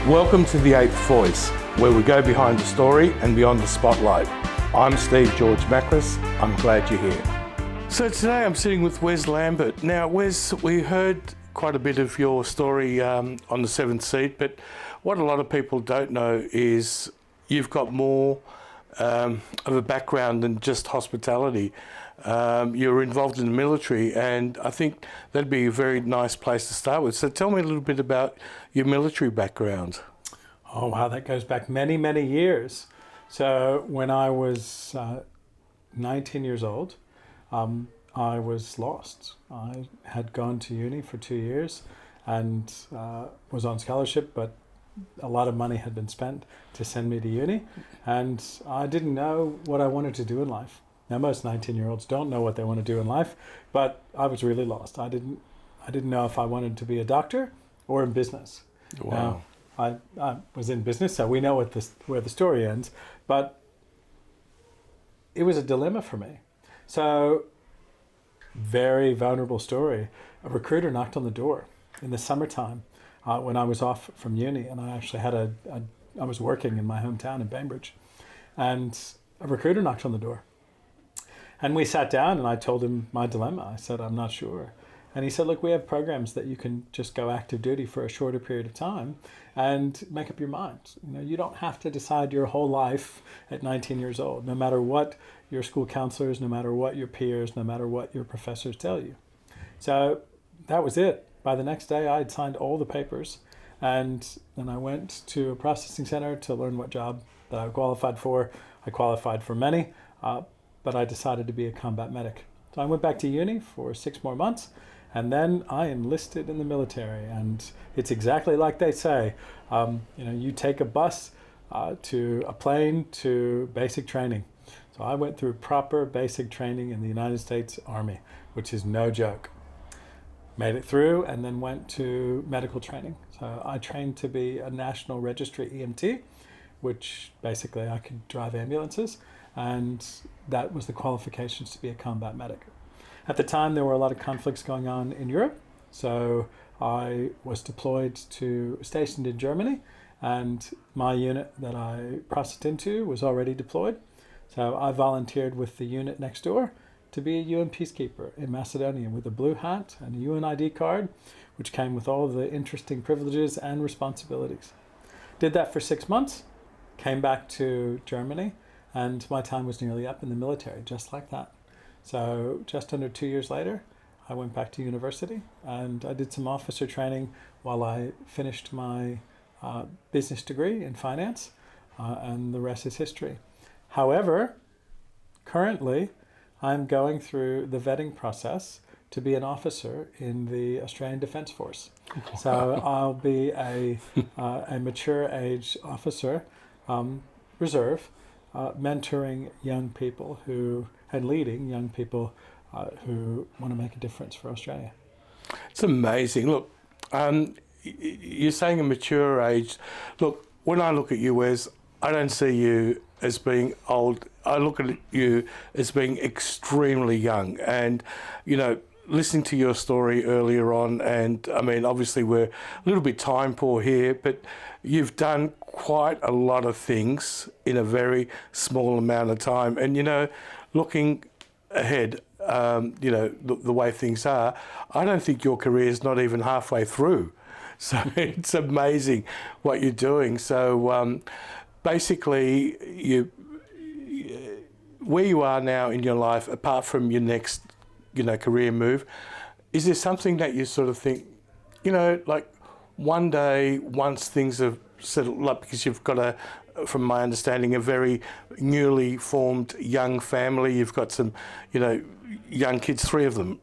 Welcome to The Eighth Voice, where we go behind the story and beyond the spotlight. I'm Steve George Makris. I'm glad you're here. So today I'm sitting with Wes Lambert. Now, Wes, we heard quite a bit of your story on the seventh seat, but what a lot of people don't know is you've got more of a background than just hospitality. You're involved in the military, and I think that'd be a very nice place to start with. So tell me a little bit about your military background. Oh, wow, that goes back many, many years. So when I was 19 years old, I was lost. I had gone to uni for 2 years and was on scholarship, but a lot of money had been spent to send me to uni, and I didn't know what I wanted to do in life. Now, most 19-year-olds don't know what they want to do in life, but I was really lost. I didn't know if I wanted to be a doctor or in business. Wow. Now, I was in business, so we know where the story ends, but it was a dilemma for me. So, very vulnerable story. A recruiter knocked on the door in the summertime when I was off from uni, and I actually had I was working in my hometown in Bainbridge, and a recruiter knocked on the door. And we sat down and I told him my dilemma. I said, I'm not sure. And he said, look, we have programs that you can just go active duty for a shorter period of time and make up your mind. You don't have to decide your whole life at 19 years old, no matter what your school counselors, no matter what your peers, no matter what your professors tell you. So that was it. By the next day, I had signed all the papers, and then I went to a processing center to learn what job that I qualified for. I qualified for many, but I decided to be a combat medic. So I went back to uni for 6 more months, and then I enlisted in the military. And it's exactly like they say. You take a bus to a plane to basic training. So I went through proper basic training in the United States Army, which is no joke. Made it through and then went to medical training. So I trained to be a National Registry EMT, which basically I could drive ambulances, and that was the qualifications to be a combat medic. At the time, there were a lot of conflicts going on in Europe, so I was stationed in Germany, and my unit that I processed into was already deployed. So I volunteered with the unit next door to be a UN peacekeeper in Macedonia with a blue hat and a UN ID card, which came with all the interesting privileges and responsibilities. Did that for 6 months, came back to Germany, and my time was nearly up in the military, just like that. So just under 2 years later, I went back to university, and I did some officer training while I finished my business degree in finance, and the rest is history. However, currently, I'm going through the vetting process to be an officer in the Australian Defence Force. So I'll be a mature age officer, reserve, mentoring young people and leading young people who want to make a difference for Australia. It's amazing. Look, you're saying a mature age. Look, when I look at you, Wes, I don't see you as being old. I look at you as being extremely young. And, listening to your story earlier on, and I mean, obviously we're a little bit time poor here, but you've done quite a lot of things in a very small amount of time. And, looking ahead, the way things are, I don't think your career is not even halfway through. So it's amazing what you're doing. So basically, where you are now in your life, apart from your next, career move, is there something that you sort of think, like one day, once things have settled up, because you've got from my understanding, a very newly formed young family, you've got some, young kids, 3 of them,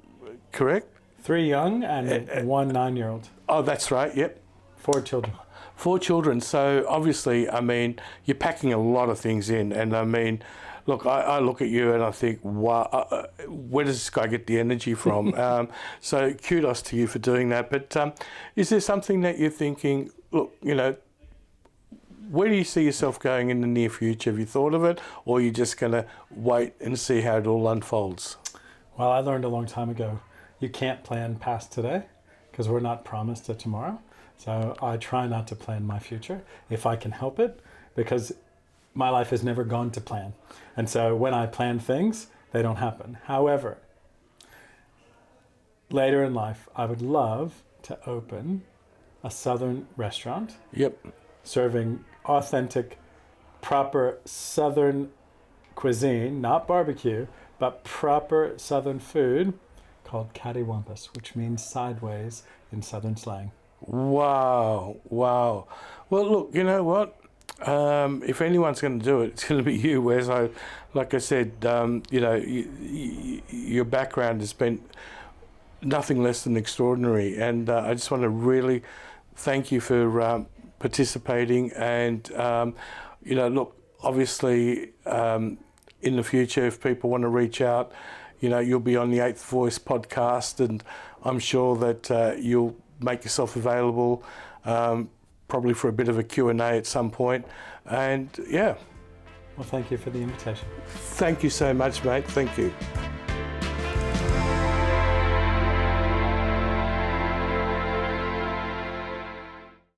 correct? 3 young and 1 9-year-old. Oh, that's right, yep. 4 children. 4 children. So obviously, I mean, you're packing a lot of things in. And I mean, look, I look at you and I think, wow, where does this guy get the energy from? So kudos to you for doing that. But is there something that you're thinking, look, where do you see yourself going in the near future? Have you thought of it, or are you just going to wait and see how it all unfolds? Well, I learned a long time ago, you can't plan past today because we're not promised a tomorrow. So I try not to plan my future if I can help it, because my life has never gone to plan. And so when I plan things, they don't happen. However, later in life, I would love to open a Southern restaurant. Yep. Serving authentic, proper Southern cuisine, not barbecue, but proper Southern food, called cattywampus, which means sideways in Southern slang. Wow. Well, look, you know what? If anyone's going to do it, it's going to be you, Wes. Like I said, your background has been nothing less than extraordinary, and I just want to really thank you for participating. And look, obviously, in the future, if people want to reach out, you'll be on the Eighth Voice podcast, and I'm sure that you'll make yourself available, probably for a bit of a Q&A at some point. And yeah. Well, thank you for the invitation. Thank you so much, mate. Thank you.